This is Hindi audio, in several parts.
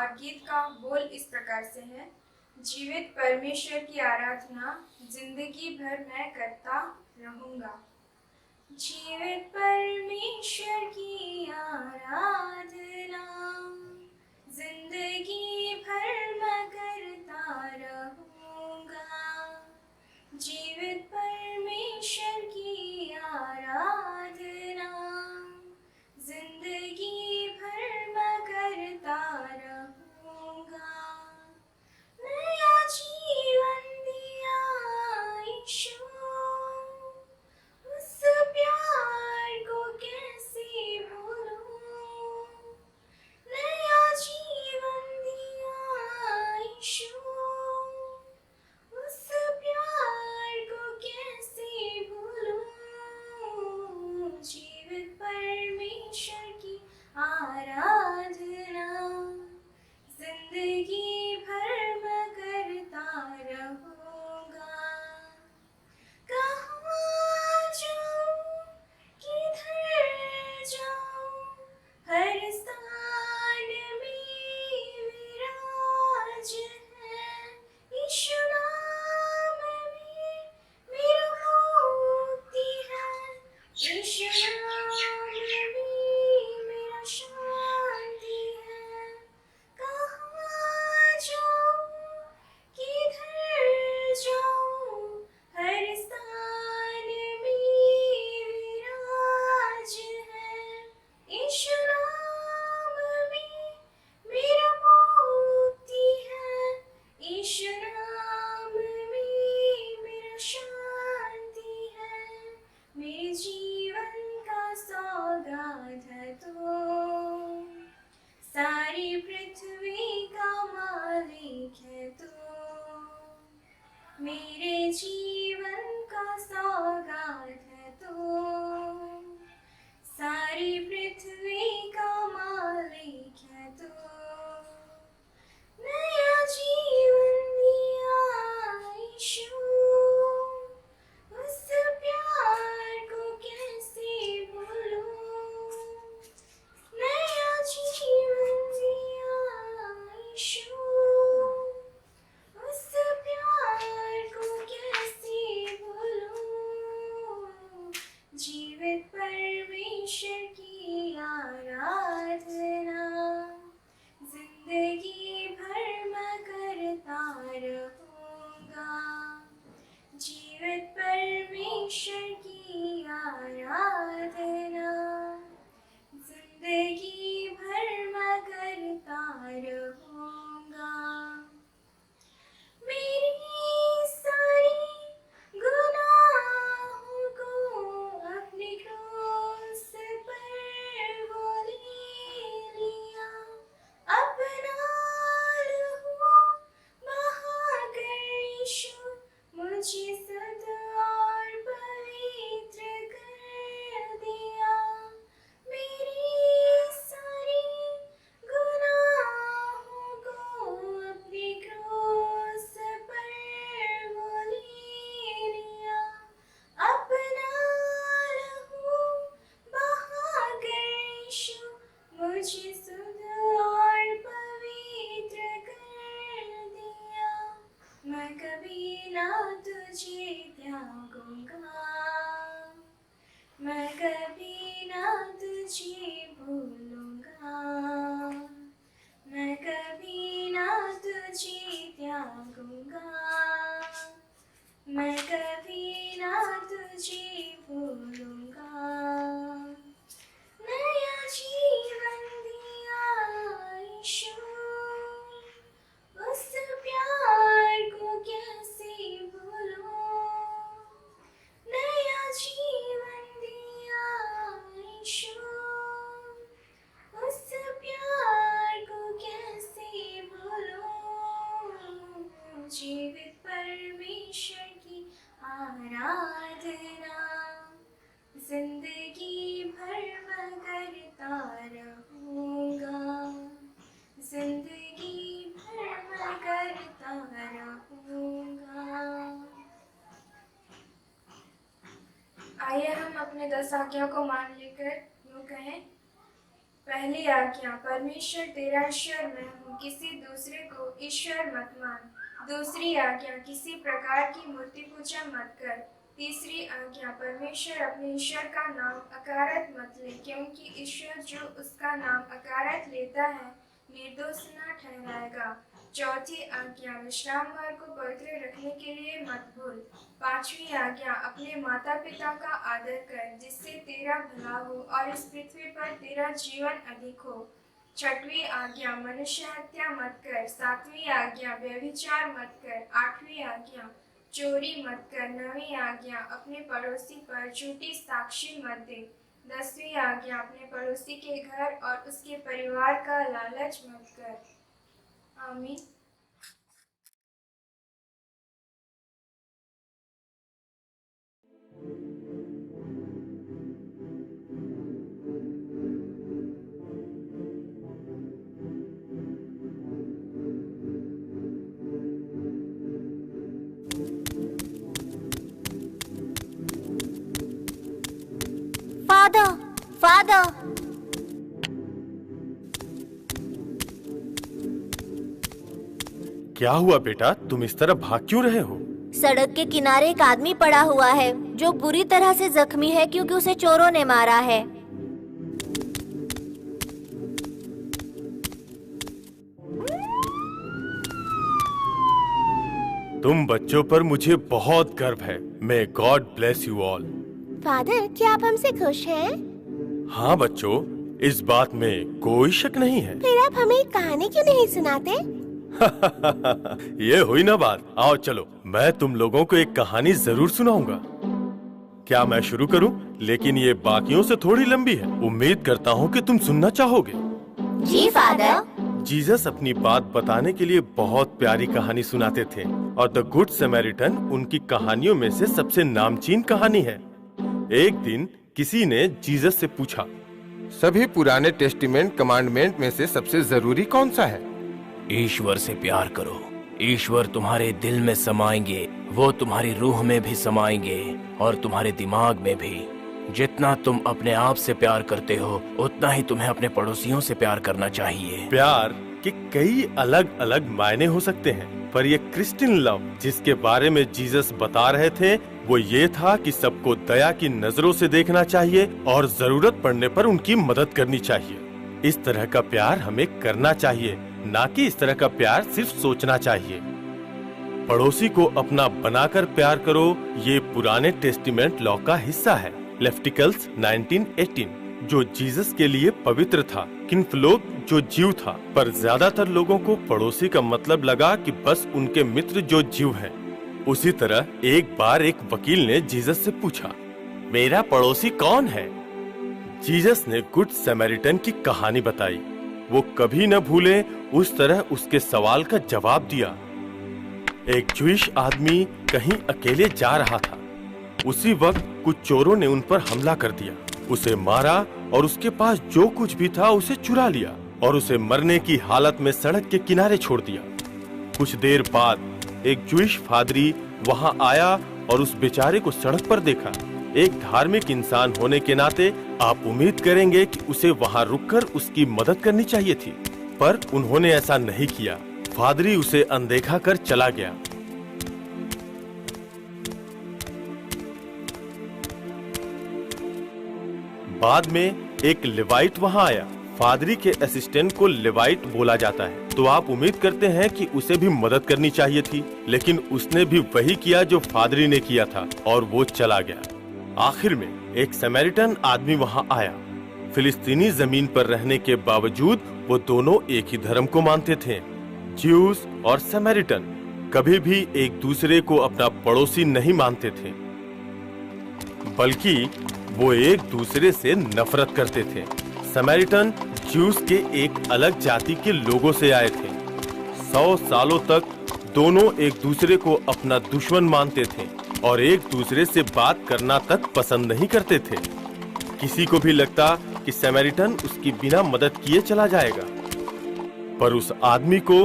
और गीत का बोल इस प्रकार से है। जीवित परमेश्वर की आराधना जिंदगी भर मैं करता रहूंगा। जीवित परमेश्वर की आराधना जिंदगी भर मैं करता रहूंगा। जीवित परमेश्वर की आराधना जिंदगी भर मैं करता रहूंगा। नया जीवन दिया यीशु, उस प्यार को कैसे भूलूं। नया जीवन दिया यीशु, उस प्यार को कैसे भूलूं। जीवित परमेश्वर की आराधना जिंदगी भर मैं करता रहूंगा। कहाँ जाऊं किधर जाऊं, हर स्थान में विराज है यीशु। नाम में मेरा मुक्ति है, यीशु नाम में मेरा शांति है। कहाँ जाऊं किधर जाऊं, हर स्थान में विराज है यीशु। नाम में मेरा मुक्ति है, यीशु नाम में मेरा शांति है। मेरे जीवन का सौगात है तो, सारी पृथ्वी का मालिक है तो। मेरे जीवन का सौगात है तो, सारी पृथ्वी का मालिक है तो। नया जीवन दिया यीशु, उस प्यार को कैसे भूलूं। नया जीवन दिया यीशु, उस प्यार को कैसे भूलूं। जीवित परमेश्वर की आराधना जिंदगी भर मैं करता रहूंगा। जीवित परमेश्वर की आराधना जिंदगी भर मैं करता रहूंगा। मेरी सारी गुनाहों को अपने क्रूस पर वो ले लिया। अपना लहू बहाकर यीशु मुझे शुद्ध और पवित्र कर दिया। मेरी सारी गुनाहों को अपने क्रूस पर वो ले लिया। अपना लहू बहाकर यीशु मुझे शुद्ध और पवित्र कर दिया। मैं कभी ना तुझे त्यागूंगा, मैं कभी ना तुझे भूलूंगा। मैं कभी ना तुझे त्यागूंगा, मैं कभी ना तुझे भूलूंगा। नया जीवन दिया यीशु, उस प्यार को कैसे भूलूं। नया जीवन दिया यीशु, उस प्यार को कैसे भूलूं। जीवित परमेश्वर की आराधना जिंदगी भर मैं करता रहूंगा। जिंदगी भर मैं करता रहूंगा। आइए हम अपने 10 आज्ञा को मान लेकर यूँ कहें। पहली आज्ञा, परमेश्वर तेरा ईश्वर मैं हूँ, किसी दूसरे को ईश्वर मत मान। दूसरी आज्ञा, किसी प्रकार की मूर्ति पूजा मत कर। तीसरी आज्ञा, परमेश्वर अपने ईश्वर का नाम अकारत मत ले, क्योंकि ईश्वर जो उसका नाम अकारत लेता है निर्दोष न ठहराएगा। चौथी आज्ञा, विश्राम भर को पवित्र रखने के लिए मत भूल। पांचवी आज्ञा, अपने माता पिता का आदर कर, जिससे तेरा भला हो और इस पृथ्वी पर तेरा जीवन अधिक हो। छठवीं आज्ञा, मनुष्य हत्या मत कर। सातवीं आज्ञा, व्यभिचार मत कर। आठवीं आज्ञा, चोरी मत कर। नवीं आज्ञा, अपने पड़ोसी पर झूठी साक्षी मत दे। 10वीं आज्ञा, अपने पड़ोसी के घर और उसके परिवार का लालच मत कर। आमीन। फादर, फादर, क्या हुआ बेटा, तुम इस तरह भाग क्यों रहे हो? सड़क के किनारे एक आदमी पड़ा हुआ है जो बुरी तरह से जख्मी है क्योंकि उसे चोरों ने मारा है। तुम बच्चों पर मुझे बहुत गर्व है। May God bless you all. Father, क्या आप हमसे खुश हैं? हाँ बच्चों, इस बात में कोई शक नहीं है। फिर आप हमें एक कहानी क्यों नहीं सुनाते? ये हुई ना बात। आओ चलो, मैं तुम लोगों को एक कहानी जरूर सुनाऊंगा। क्या मैं शुरू करूं? लेकिन ये बाकियों से थोड़ी लंबी है। उम्मीद करता हूँ कि तुम सुनना चाहोगे। जी फादर। जीसस अपनी बात बताने के लिए बहुत प्यारी कहानी सुनाते थे और द गुड समैरिटन उनकी कहानियों में से सबसे नामचीन कहानी है। एक दिन किसी ने जीसस से पूछा, सभी पुराने टेस्टिमेंट कमांडमेंट में से सबसे जरूरी कौन सा है? ईश्वर से प्यार करो। ईश्वर तुम्हारे दिल में समाएंगे, वो तुम्हारी रूह में भी समाएंगे और तुम्हारे दिमाग में भी। जितना तुम अपने आप से प्यार करते हो उतना ही तुम्हें अपने पड़ोसियों से प्यार करना चाहिए। प्यार के कई अलग अलग मायने हो सकते हैं, पर ये क्रिश्चियन लव जिसके बारे में जीसस बता रहे थे वो ये था कि सबको दया की नजरों से देखना चाहिए और जरूरत पड़ने पर उनकी मदद करनी चाहिए। इस तरह का प्यार हमें करना चाहिए, ना कि इस तरह का प्यार सिर्फ सोचना चाहिए। पड़ोसी को अपना बनाकर प्यार करो, ये पुराने टेस्टिमेंट लॉ का हिस्सा है। लेविटिकल्स 19:18 जो जीसस के लिए पवित्र था, किन्फलोग जो जीव था, पर ज्यादातर लोगों को पड़ोसी का मतलब लगा कि बस उनके मित्र जो जीव हैं। उसी तरह एक बार एक वकील ने जीसस से पूछा, मेरा पड़ोसी कौन है? जीसस ने गुड समैरिटन की कहानी बताई। वो कभी न भूले उस तरह उसके सवाल का जवाब दिया। एक ज्यूइश आदमी कहीं अकेले जा रहा था। उसी वक्त कुछ चोरों ने उन पर हमला कर दिया, उसे मारा और उसके पास जो कुछ भी था उसे चुरा लिया और उसे मरने की हालत में सड़क के किनारे छोड़ दिया। कुछ देर बाद एक ज्यूइश पादरी वहां आया और उस बेचारे को सड़क पर देखा। एक धार्मिक इंसान होने के नाते आप उम्मीद करेंगे कि उसे वहां रुककर उसकी मदद करनी चाहिए थी, पर उन्होंने ऐसा नहीं किया। पादरी उसे अनदेखा कर चला गया। बाद में एक लेवाइट वहां आया। पादरी के असिस्टेंट को लेवाइट बोला जाता है, तो आप उम्मीद करते हैं कि उसे भी मदद करनी चाहिए थी, लेकिन उसने भी वही किया जो पादरी ने किया था और वो चला गया। आखिर में एक समैरिटन आदमी वहां आया। फिलिस्तीनी जमीन पर रहने के बावजूद वो दोनों एक ही धर्म को मानते थे। ज्यूस और समैरिटन कभी भी एक दूसरे को अपना पड़ोसी नहीं मानते थे, बल्कि वो एक दूसरे से नफरत करते थे। समैरिटन ज्यूस के एक अलग जाति के लोगों से आए थे। 100 सालों तक दोनों एक दूसरे को अपना दुश्मन मानते थे और एक दूसरे से बात करना तक पसंद नहीं करते थे। किसी को भी लगता कि समैरिटन उसकी बिना मदद किए चला जाएगा, पर उस आदमी को,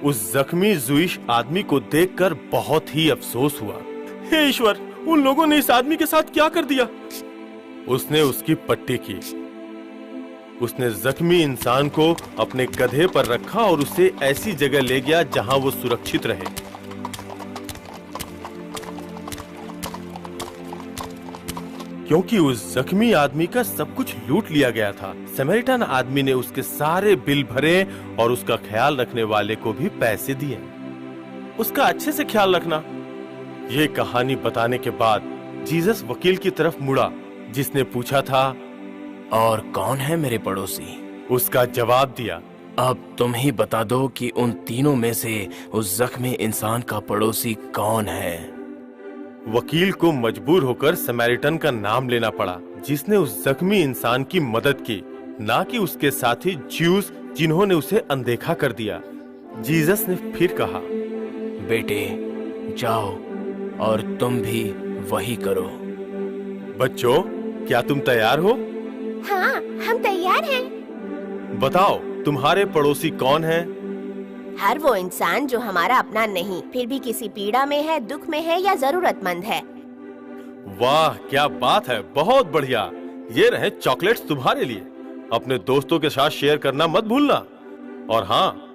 उस जख्मी ज्यूइश आदमी को देखकर बहुत ही अफसोस हुआ। हे ईश्वर, उन लोगों ने इस आदमी के साथ क्या कर दिया? उसने उसकी पट्टी की। उसने जख्मी इंसान को अपने गधे पर रखा और उसे ऐसी जगह ले गया जहां वो सुरक्षित रहे। क्योंकि उस जख्मी आदमी का सब कुछ लूट लिया गया था, समरीटन आदमी ने उसके सारे बिल भरे और उसका ख्याल रखने वाले को भी पैसे दिए। उसका अच्छे से ख्याल रखना। ये कहानी बताने के बाद जीसस वकील की तरफ मुड़ा, जिसने पूछा था, और कौन है मेरे पड़ोसी? उसका जवाब दिया, अब तुम ही बता दो कि उन तीनों में से उस जख्मी इंसान का पड़ोसी कौन है? वकील को मजबूर होकर समरीटन का नाम लेना पड़ा, जिसने उस जख्मी इंसान की मदद की, ना कि उसके साथी ज्यूस जिन्होंने उसे अनदेखा कर दिया। जीसस ने फिर कहा, बेटे जाओ और तुम भी वही करो। बच्चों, क्या तुम तैयार हो? हाँ, हम तैयार हैं। बताओ, तुम्हारे पड़ोसी कौन हैं? हर वो इंसान जो हमारा अपना नहीं, फिर भी किसी पीड़ा में है, दुख में है या जरूरतमंद है। वाह, क्या बात है, बहुत बढ़िया। ये रहे चॉकलेट्स तुम्हारे लिए। अपने दोस्तों के साथ शेयर करना मत भूलना। और हाँ,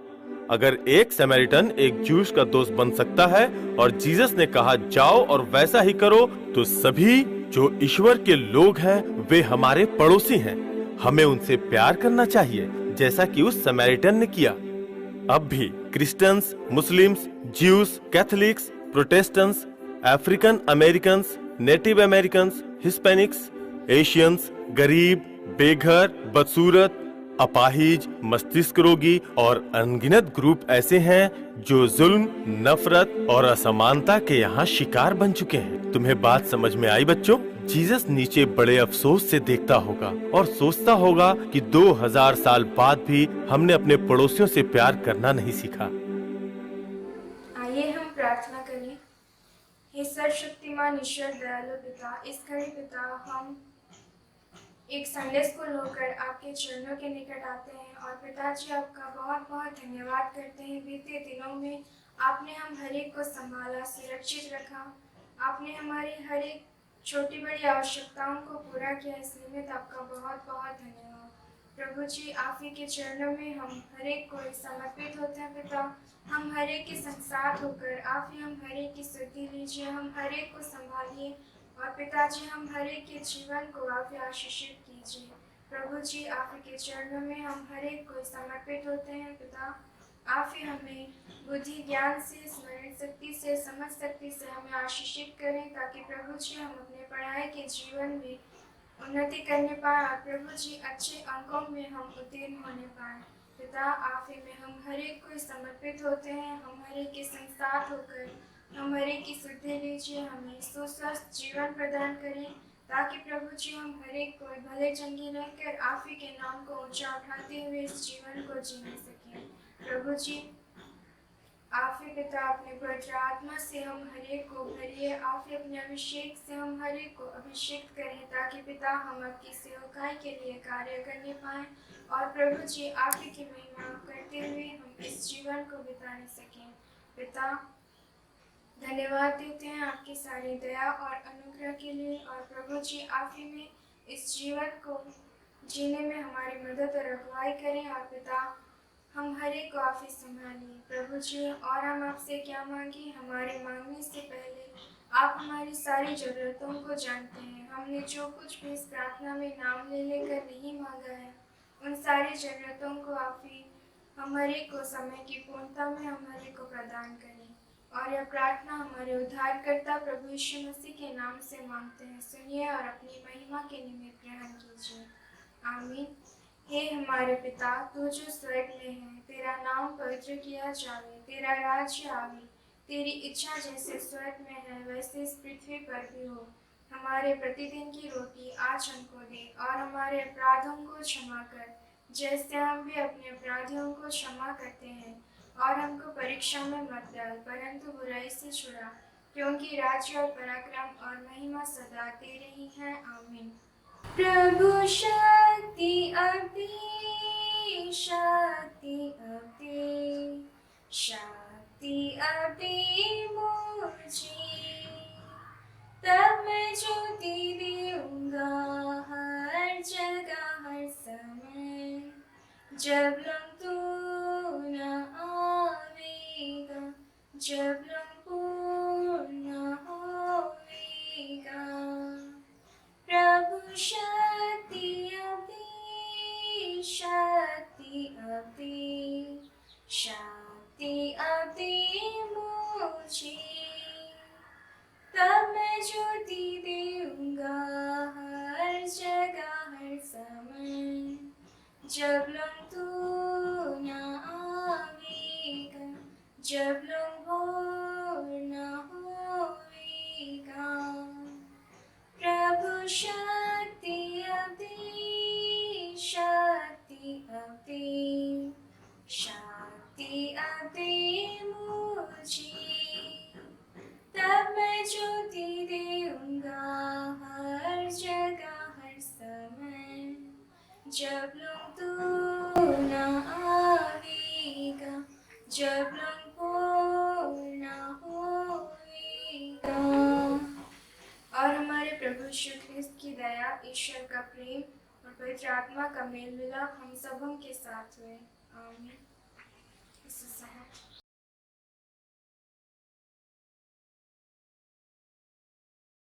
अगर एक समरीटन एक ज्यूस का दोस्त बन सकता है और जीसस ने कहा जाओ और वैसा ही करो, तो सभी जो ईश्वर के लोग हैं वे हमारे पड़ोसी हैं। हमें उनसे प्यार करना चाहिए, जैसा कि उस समरीटन ने किया। अब भी Christians, Muslims, juice, Catholics, Protestants, African Americans, native Americans, Hispanics, Asians, गरीब, बेघर, बदसूरत, अपाहिज, मस्तिष्क रोगी और अनगिनत ग्रुप ऐसे हैं जो जुल्म, नफरत और असमानता के यहाँ शिकार बन चुके हैं। तुम्हें बात समझ में आई बच्चों? जीसस नीचे बड़े अफसोस से देखता होगा और सोचता होगा कि 2000 साल बाद भी हमने अपने पड़ोसियों से प्यार करना नहीं सीखा। आइए हम प्रार्थना करें। हे सर्वशक्तिमान ईश्वर दयालु पिता, इस घड़ी पिता हम एक संडे स्कूल होकर आपके चरणों के निकट आते हैं और पिताजी आपका बहुत बहुत धन्यवाद करते हैं। बीते दिनों में आपने हम हर एक को संभाला, सुरक्षित रखा। आपने हमारी हर एक छोटी बड़ी आवश्यकताओं को पूरा किया, इस निमित्त आपका बहुत बहुत धन्यवाद। प्रभु जी, आप ही के चरणों में हम हर एक को समर्पित होते हैं पिता। हम हर एक के संग साथ होकर आप ही हम हर एक की सुधि लीजिए, हम हर एक को संभालिए और पिताजी हम हर एक के जीवन को आप ही आशीषित कीजिए। प्रभु जी, आप ही के चरणों में हम हर एक को समर्पित होते हैं पिता। आप ही हमें बुद्धि, ज्ञान से, स्मरण शक्ति से, समझ शक्ति से हमें आशीषित करें, ताकि प्रभु जी हम अपने पढ़ाई के जीवन में उन्नति करने पाए और प्रभु जी अच्छे अंकों में हम उत्तीर्ण होने पाए। पिता, आप ही में हम हर एक को समर्पित होते हैं। हम हर एक के संग साथ होकर हम हर एक की सुधि लीजिए, हमें सुस्वस्थ जीवन प्रदान करें, ताकि प्रभु जी हम हर एक को भले चंगे रहकर आप ही के नाम को ऊंचा उठाते हुए इस जीवन को जीने सकें। प्रभु जी, आप ही पिता अपने पवित्र आत्मा से हम हर एक को भरिए। आप ही अपने अभिषेक से हम हर एक को अभिषेक करें, ताकि पिता हम आपकी सेवकाई के लिए कार्य करने पाएं और प्रभु जी आप ही की महिमा करते हुए हम इस जीवन को बिताने सकें। पिता, धन्यवाद देते हैं आपकी सारी दया और अनुग्रह के लिए और प्रभु जी आप ही में इस जीवन को जीने में हमारी मदद और अगुवाई करें और पिता हम हर एक को आप ही संभालिए। प्रभु जी, और हम आपसे क्या मांगे, हमारे मांगने से पहले आप हमारी सारी ज़रूरतों को जानते हैं। हमने जो कुछ भी इस प्रार्थना में नाम ले लेकर नहीं मांगा है, उन सारी ज़रूरतों को आप ही हम हर एक को समय की पूर्णता में हम हर एक को प्रदान करें। और यह प्रार्थना हमारे उद्धारकर्ता प्रभु यीशु मसीह के नाम से मांगते हैं। सुनिए और अपनी महिमा के निमित्त ग्रहण कीजिए। आमीन। हे हमारे पिता, तू जो स्वर्ग में है, तेरा नाम पवित्र किया जावे, तेरा राज्य आवे, तेरी इच्छा जैसे स्वर्ग में है वैसे इस पृथ्वी पर भी हो। हमारे प्रतिदिन की रोटी आज हमको दे और हमारे अपराधों को क्षमा कर, जैसे हम भी अपने अपराधियों को क्षमा करते हैं। और हमको परीक्षा में मत डाल, परंतु बुराई से छुड़ा, क्योंकि राज्य और पराक्रम और महिमा सदा तेरे ही हैं। आमीन। प्रभु शक्ति अति, शक्ति अति, शक्ति अति मुझे, तब मैं ज्योति दूंगा हर जगह हर समय। पूर्ण होवेगा। प्रभु शक्ति अवधि, शक्ति अवधि, शक्ति अवधि मुझे। तब मैं ज्योति दूंगा हर जगह हर समय, जब लोग तू न आवेगा, जब लोग भोर न होवेगा। प्रभु शक्ति अवधि, शक्ति अवधि, शक्ति अवधि मुझे। तब मैं ज्योति दूंगा हर जगह हर समय, जब लोग तू न आवेगा, जब लोग पूर्ण होवेगा। और हमारे प्रभु यीशु ख्रिस्त की दया, ईश्वर का प्रेम और पवित्र आत्मा का मेल मिलाप हम सबों के साथ हुए। आमीन।